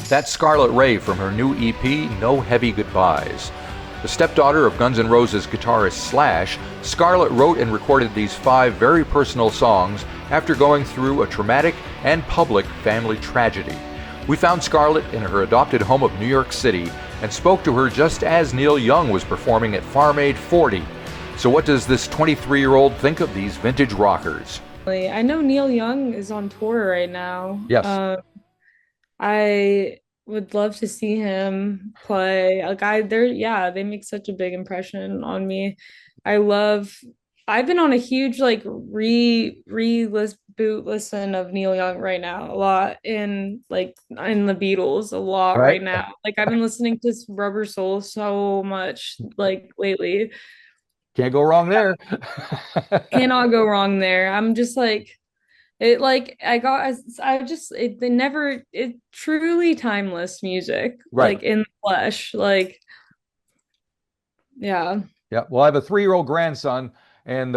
That's Scarlet Rae from her new EP, No Heavy Goodbyes. The stepdaughter of Guns N' Roses guitarist Slash, Scarlet wrote and recorded these 5 very personal songs after going through a traumatic and public family tragedy. We found Scarlet in her adopted home of New York City and spoke to her just as Neil Young was performing at Farm Aid 40. So what does this 23-year-old think of these vintage rockers? I know Neil Young is on tour right now. Yes. I would love to see him play. Yeah, they make such a big impression on me. I love, I've been on a huge like boot listen of Neil Young right now, a lot in the Beatles a lot Right? right now. Like I've been listening to Rubber Soul so much like lately. Can't go wrong there. Cannot go wrong there. I'm just like I got I just it they never it truly timeless music Right. like in the flesh like yeah. Yeah. Well, I have a 3-year-old grandson, and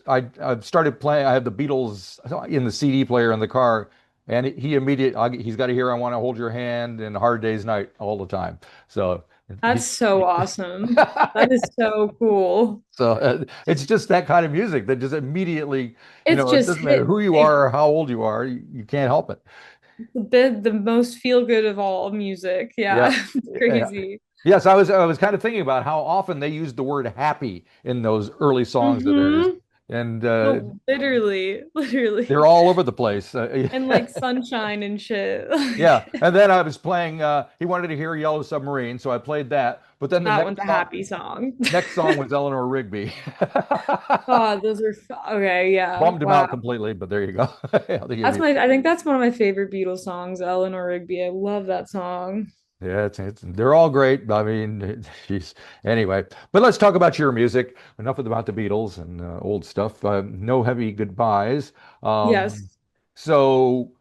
I started playing. I have the Beatles in the CD player in the car, and he's got to hear "I Want to Hold Your Hand" and "Hard Day's Night" all the time. So That's he's so awesome. That is so cool. it's just that kind of music that just immediately, It's it just doesn't matter hit who you are or how old you are, you can't help it. the most feel good of all music. Yeah. Yeah. It's Yeah. crazy. Yes, I was kind of thinking about how often they used the word happy in those early songs of theirs. Mm-hmm. And No, literally. they're all over the place. And like sunshine and shit. Yeah. Like And then I was playing, he wanted to hear Yellow Submarine, so I played that. But then the that one's a happy song. next song was Eleanor Rigby. Oh, okay, yeah. Bummed him Wow. out completely, but there you go. I'll give That's you. I think that's one of my favorite Beatles songs, Eleanor Rigby. I love that song. Yeah, they're all great. I mean, she's anyway. But let's talk about your music. Enough about the Beatles and old stuff. No heavy goodbyes. Um, Yes. so,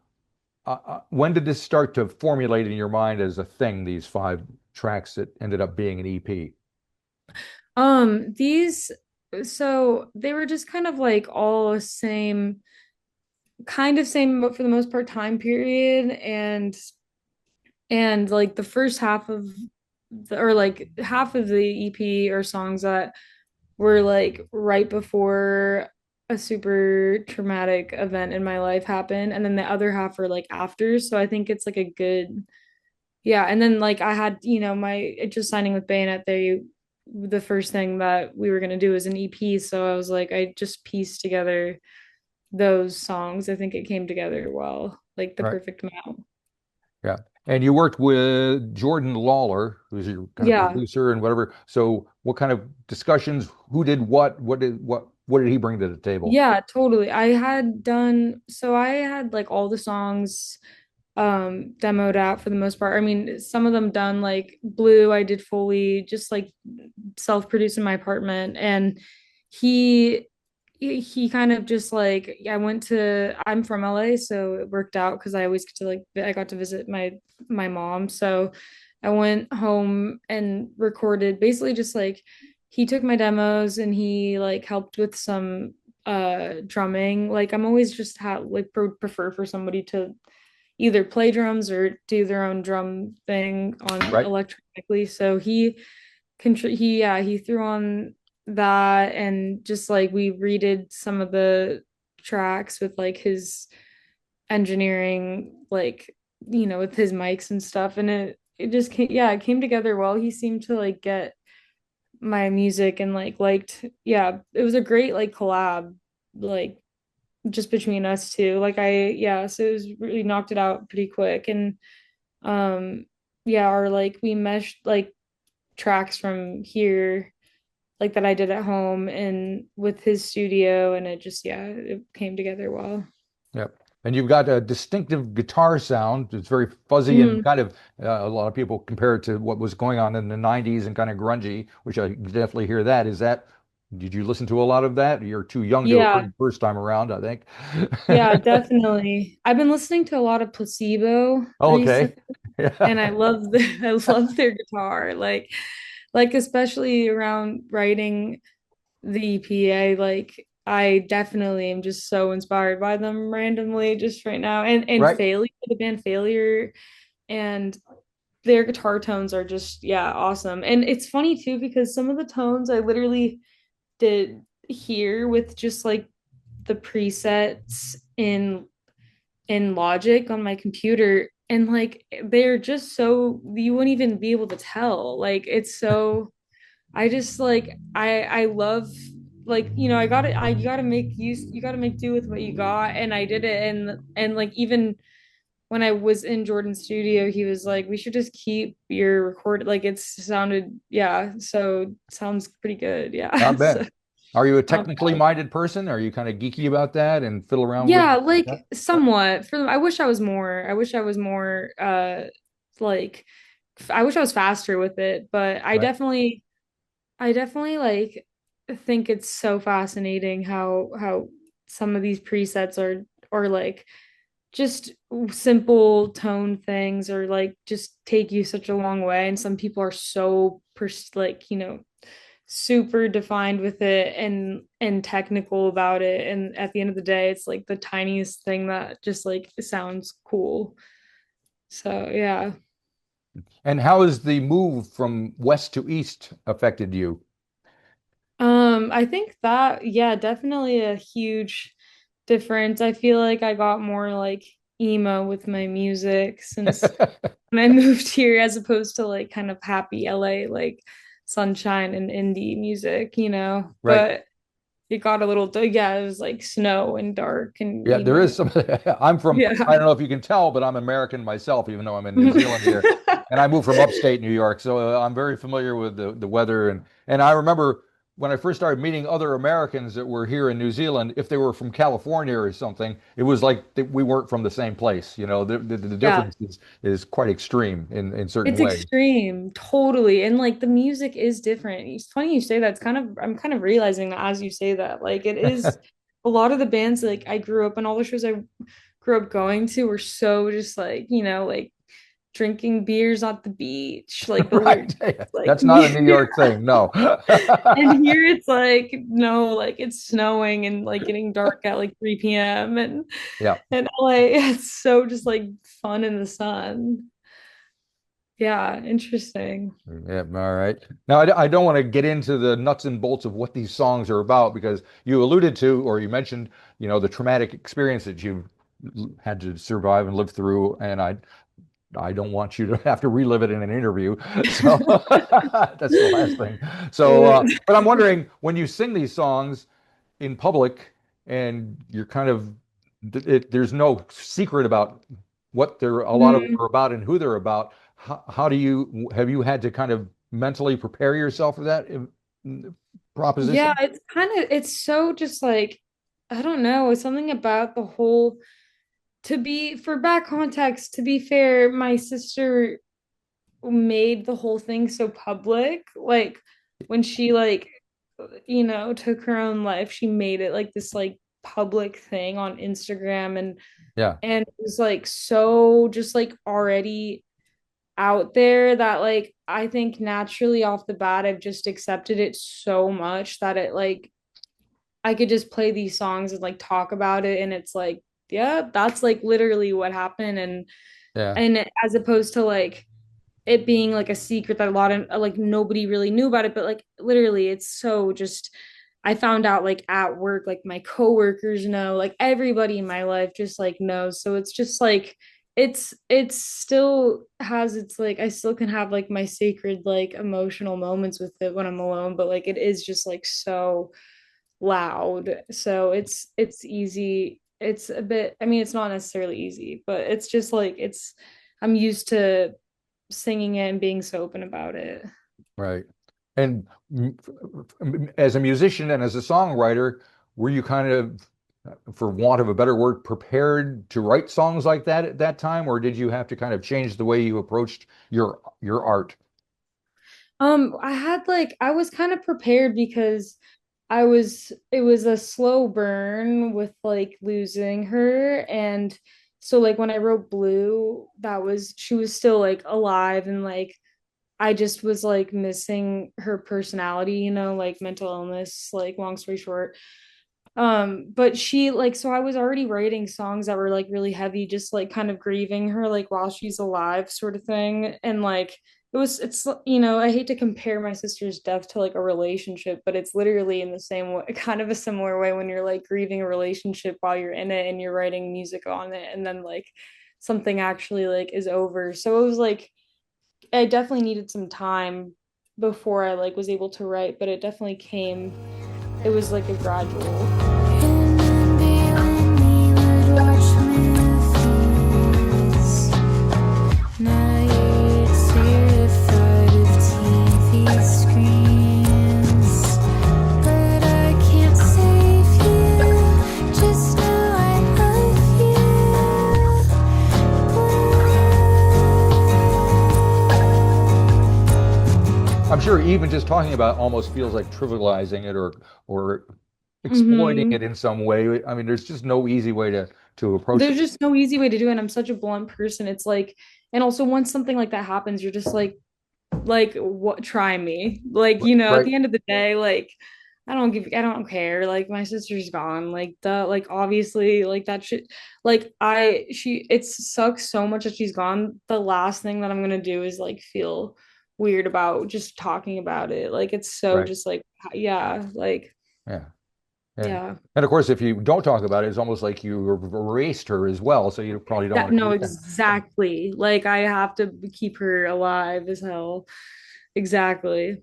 when did this start to formulate in your mind as a thing? These 5 tracks that ended up being an EP. These so they were just kind of like all the same, but for the most part, time period and like the first half of or like half of the EP are songs that were like right before a super traumatic event in my life happened, and then the other half are like after. So I think it's like a good. Yeah, and then like I had, my just signing with Bayonet, the first thing that we were gonna do was an EP. So I was like, I just pieced together those songs. I think it came together well, like the Right. perfect amount. Yeah. And you worked with Jordan Lawler, who's your kind of Yeah. producer and whatever. So what kind of discussions, who did what did he bring to the table? Yeah, totally. I had like all the songs demoed out for the most part. I mean, some of them done like Blue, I did fully just like self-produced in my apartment, and he he kind of just like I'm from LA, so it worked out because I always get to like I got to visit my mom. So I went home and recorded basically just like he took my demos and he like helped with some drumming. Like I'm always just prefer for somebody to either play drums or do their own drum thing on Right. electronically. So he threw on that, and just like we redid some of the tracks with like his engineering, like with his mics and stuff, and it just came, yeah, it came together well. He seemed to like get my music and like liked, yeah, it was a great like collab, like just between us two. Yeah, so it was really knocked it out pretty quick. And um yeah, or like we meshed like tracks from here like that I did at home and with his studio, and it just, yeah, it came together well. Yep. And you've got a distinctive guitar sound. It's very fuzzy and Mhm. kind of a lot of people compare it to what was going on in the 90s and kind of grungy, which I definitely hear that. Did you listen to a lot of that? You're too young to have heard Yeah, it first time around, I think. yeah, definitely. I've been listening to a lot of Placebo Oh, okay. recently, Yeah. and I love I love their guitar. Like especially around writing the EPA, like I definitely am just so inspired by them randomly just right now. And Right. Failure, the band Failure, and their guitar tones are just, yeah, awesome. And it's funny too because some of the tones I literally did here with just like the presets in Logic on my computer, and like they're just so you wouldn't even be able to tell. Like it's so I just like I love, like, I got it. I you got to make use you got to make do with what you got, and I did it. And like even when I was in Jordan's studio, he was like, we should just keep your record, like it's sounded, yeah, so sounds pretty good. I Yeah. So bet. Are you a not technically bad. minded person? Are you kind of geeky about that and fiddle around with Yeah, that? like somewhat. I wish I was more. Like I wish I was faster with it, but Right. I definitely like think it's so fascinating how some of these presets are like just simple tone things, or like just take you such a long way, and some people are so like, super defined with it and technical about it, and at the end of the day it's like the tiniest thing that just like sounds cool. So yeah. And how has the move from west to east affected you? I think that, yeah, definitely a huge difference. I feel like I got more like emo with my music since when I moved here, as opposed to like kind of happy LA, like sunshine and indie music, Right. But it got a little, yeah, it was like snow and dark and Yeah, there is emo. some. I'm from, Yeah. I don't know if you can tell, but I'm American myself, even though I'm in New Zealand here. And I moved from upstate New York. So I'm very familiar with the weather. And I remember when I first started meeting other Americans that were here in New Zealand, if they were from California or something, it was like we weren't from the same place. The Yeah. difference is quite extreme in certain It's ways. extreme, totally. And like the music is different. It's funny you say that. I'm kind of realizing that as you say that. Like it is a lot of the bands like I grew up in, all the shows I grew up going to were so just like, like drinking beers at the beach. Like those are Right. like That's not a New York thing. No. and here it's like no, like it's snowing and like getting dark at like 3 p.m. Yeah. and LA, it's so just like fun in the sun. Yeah, interesting. Yeah, all right. Now, I don't want to get into the nuts and bolts of what these songs are about because you alluded to, or you mentioned, the traumatic experience that you've had to survive and live through, and I don't want you to have to relive it in an interview. So that's the last thing. So, but I'm wondering when you sing these songs in public and you're kind of, there's no secret about what they're, a lot of them Mhm. are about and who they're about. How do you, have you had to kind of mentally prepare yourself for that Yeah, proposition? it's so just like, I don't know, it's something about the whole, for back context, to be fair, my sister made the whole thing so public. Like when she like, took her own life, she made it like this like public thing on Instagram, Yeah, and it was like so just like already out there that like I think naturally off the bat I've just accepted it so much that it like I could just play these songs and like talk about it, and it's like, yeah, that's like literally what happened. yeah, And as opposed to like it being like a secret that a lot of like nobody really knew about it, but like literally it's so just I found out like at work, like my coworkers know, like everybody in my life just like knows. So it's just like it's still has its like I still can have like my sacred like emotional moments with it when I'm alone, but like it is just like so loud. So it's easy. It's a bit, I mean, it's not necessarily easy, but it's just like I'm used to singing it and being so open about it. right. And as a musician and as a songwriter, were you kind of, for want of a better word, prepared to write songs like that at that time, or did you have to kind of change the way you approached your art? I was kind of prepared because it was a slow burn with like losing her. And so like when I wrote Blue, she was still like alive, and like I just was like missing her personality, like mental illness, like long story short. But she like so I was already writing songs that were like really heavy, just like kind of grieving her like while she's alive, sort of thing. And like it's I hate to compare my sister's death to like a relationship, but it's literally in the same way, kind of a similar way when you're like grieving a relationship while you're in it and you're writing music on it, and then like something actually like is over. So it was like I definitely needed some time before I like was able to write, but it definitely came. It was like a gradual. I'm sure even just talking about it almost feels like trivializing it or exploiting Hmm. it in some way. I mean, there's just no easy way to approach it. There's just no easy way to do it. And I'm such a blunt person. It's like, and also once something like that happens, you're just like what try me. Like, at Right, the end of the day, like I don't care. Like my sister's gone. Like the like obviously like that shit like I she it sucks so much that she's gone. The last thing that I'm gonna do is like feel weird about just talking about it. Like it's so right. just like yeah, like Yeah. Yeah. yeah. And of course, if you don't talk about it, it's almost like you erased her as well. So you probably don't That want to no, do that. exactly. Like I have to keep her alive as hell. Exactly.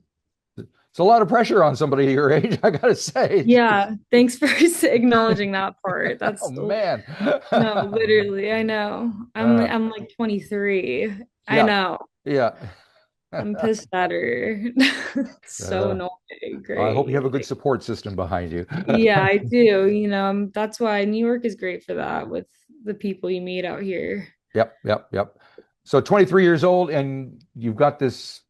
It's a lot of pressure on somebody your age, I gotta say. Yeah, thanks for acknowledging that part. That's Oh still man. no, literally, I know. Uh, I'm like 23. I yeah, know. yeah. I'm pissed at her. So Uh, annoying. I hope you have Great. a good support system behind you. Yeah, I do. That's why New York is great for that with the people you meet out here. Yep, yep, yep. So 23 years old, and you've got this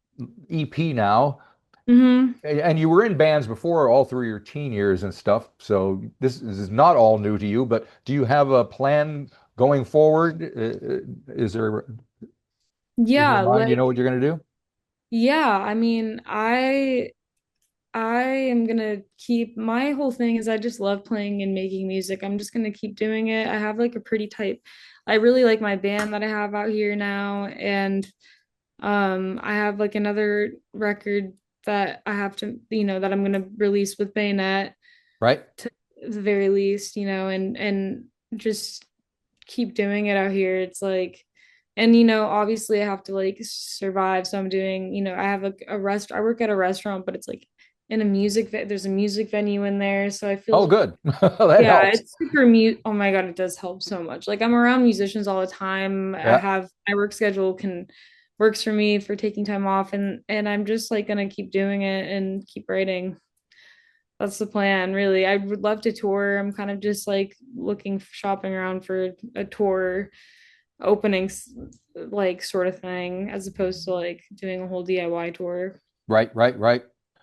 EP now, Hmm. and you were in bands before all through your teen years and stuff. So this is not all new to you, but do you have a plan going forward? Is there in your Yeah, mind, you like know what you're going to do? yeah, I mean, I am gonna keep my whole thing is I just love playing and making music. I'm just gonna keep doing it. I have like a pretty tight, I really like my band that I have out here now. And I have like another record that I have to, that I'm gonna release with Bayonet Right? to the very least, and just keep doing it out here. It's like, and obviously I have to like survive. So I'm doing, I have I work at a restaurant, but it's like in a there's a music venue in there. So I Oh, feel, good. That yeah, helps. it's super mute. Oh my God, it does help so much. Like I'm around musicians all the time. Yeah. My work schedule can works for me for taking time off, and I'm just like gonna keep doing it and keep writing. That's the plan, really. I would love to tour. I'm kind of just like shopping around for a tour openings, like sort of thing, as opposed to like doing a whole DIY tour. Right, right, right.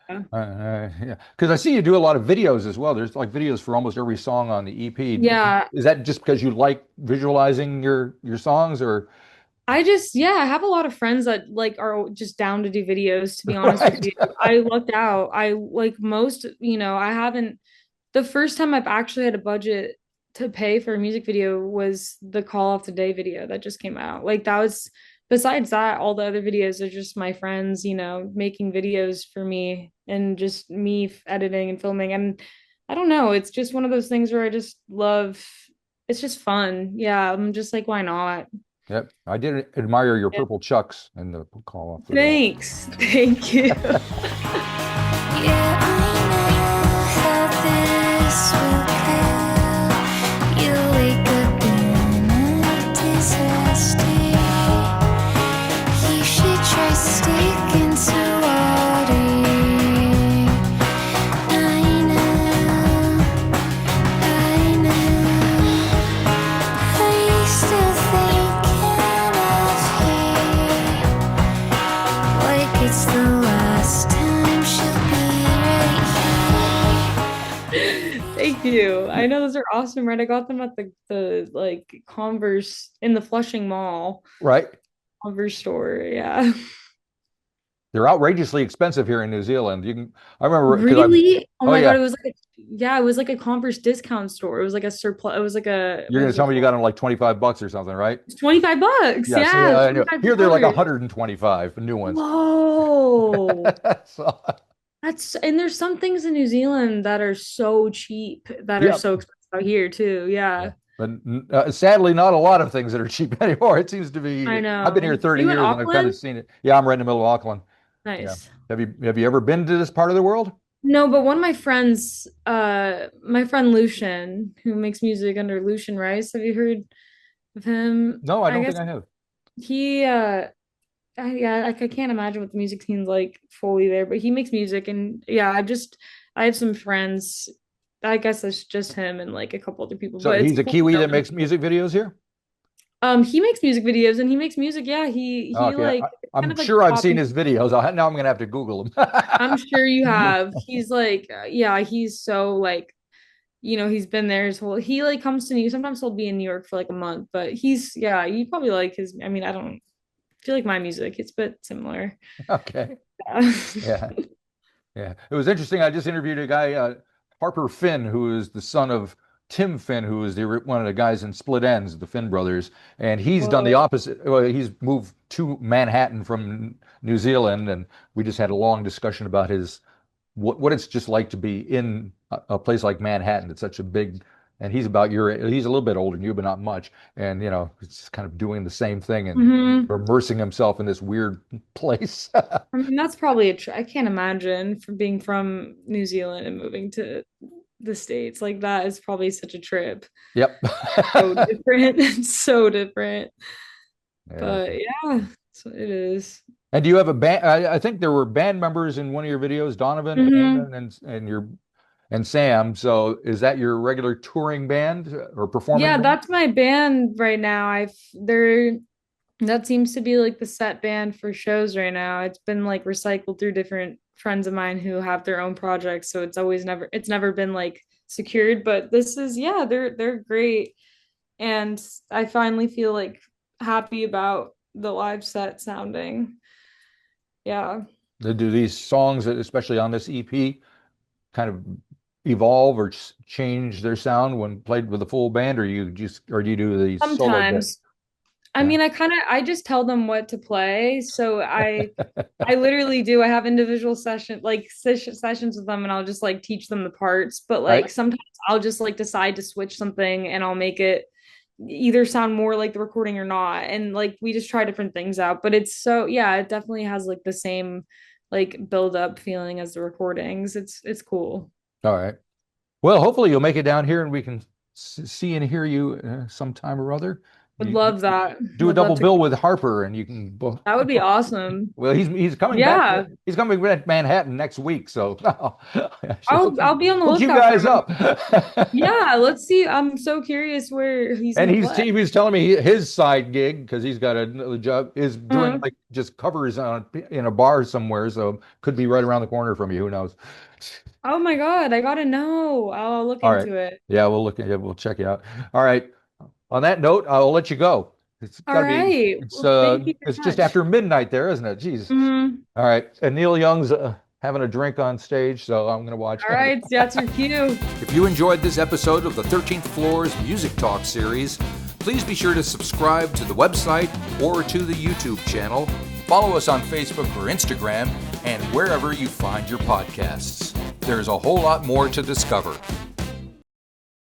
Yeah. Yeah, because I see you do a lot of videos as well. There's like videos for almost every song on the EP. Yeah, Is that just because you like visualizing your songs, or yeah, I have a lot of friends that like are just down to do videos, to be honest with right? you. I lucked out. I like most, I haven't the first time I've actually had a budget to pay for a music video was the Call Off the Day video that just came out. Like that was besides that, all the other videos are just my friends, making videos for me and just me editing and filming. And I don't know, it's just one of those things where I just love it's just fun. Yeah, I'm just like, why not? Yep. I did admire your Yeah. purple chucks and the call off the day. Thanks. Thank you. Yeah, I know how this will go. You wake up in a disaster. You should try sticking to water. I know. Are you still thinking of her? Like it's the last time she'll be right here. Thank you. I know those are awesome, right? I got them at the like Converse in the Flushing Mall, Right. Converse store. Yeah. They're outrageously expensive here in New Zealand. I remember because Really? Oh oh my God, yeah, it was like it was like a Converse discount store. It was like a surplus. It was like you're what going is to tell it me you called? got them like $25 or something, right? It's $25. Yes, Yeah, yeah, I know. Here they're like $25. 125, new ones. Whoa. So, And there's some things in New Zealand that are so cheap that are yeah, so expensive out here too. yeah. Yeah. But sadly, not a lot of things that are cheap anymore. It seems to I be. I've been here know. Are 30 you in years and I've kind of Auckland? seen it. Yeah, I'm right in the middle of Auckland. Yeah. Nice. Have you ever been to this part of the world? No, but one of my friends, my friend Lucian, who makes music under Lucian Rice, have you heard of him? No, I I don't think guess I have. he yeah, like I can't imagine what the music scene's like fully there, but he makes music and yeah, I have some friends. I guess it's just him and like a couple other people, So but it's he's a cool Kiwi that knowing makes music videos here? he makes music videos and he makes music, yeah, he Okay, like it's kind I'm of like sure I've pop seen music. his videos. Now I'm gonna have to Google him. I'm sure you have. He's like yeah, he's so like he's been there his whole he like comes to New sometimes he'll be in New York for like a month, but he's yeah, you probably like his I mean, I don't feel like my music. It's a bit similar. Okay. Yeah. Yeah. Yeah, it was interesting. I just interviewed a guy, Harper Finn, who is the son of Tim Finn, who is one of the guys in Split Enz, the Finn brothers, and he's done the Whoa. opposite. Well, he's moved to Manhattan from New Zealand, and we just had a long discussion about what it's just like to be in a place like Manhattan. It's such a big, and he's about he's a little bit older than you, but not much, and it's just kind of doing the same thing and Hmm. immersing himself in this weird place. I mean, that's probably I can't imagine from being from New Zealand and moving to the States. Like that is probably such a trip. Yep. So different. It's so different. Yeah. But yeah, so it is. And do you have a band? I think there were band members in one of your videos, Donovan, Hmm. Eamon, and Sam. So is that your regular touring band or performing Yeah, band? that's my band right now. That seems to be like the set band for shows right now. It's been like recycled through different friends of mine who have their own projects, so it's never been like secured, but this is yeah, they're great. And I finally feel like happy about the live set sounding. Yeah. Do these songs, especially on this EP, kind of evolve or change their sound when played with a full band, or do you do these solo bits? Sometimes. I Yeah. mean, I just tell them what to play. So I literally do. I have individual sessions with them and I'll just like teach them the parts. But Right. like sometimes I'll just like decide to switch something and I'll make it either sound more like the recording or not. And like we just try different things out. But it's so yeah, it definitely has like the same like build up feeling as the recordings. It's cool. All right. Well, hopefully you'll make it down here and we can see and hear you sometime or other. Would You love that. do a Would love double to. bill with Harper, and you can. That would be awesome. Well, he's coming back. Yeah. He's coming back to Manhattan next week, so I should I'll be on the hook you lookout for guys him. up. Yeah, let's see. I'm so curious where he's And gonna play. he was telling me his side gig because he's got another job is doing Uh-huh. like just covers in a bar somewhere, so could be right around the corner from you. Who knows? Oh my God, I gotta know. I'll look All right. into it. Yeah, we'll look at it. We'll check you out. All right. On that note, I'll let you go. It's All gotta be. right. Well, thank you It's very just much. after midnight there, isn't it? Jeez. Hmm. All right. And Neil Young's having a drink on stage, so I'm gonna watch All him. right, that's your cue. If you enjoyed this episode of the 13th Floor's Music Talk series, please be sure to subscribe to the website or to the YouTube channel. Follow us on Facebook or Instagram and wherever you find your podcasts. There's a whole lot more to discover.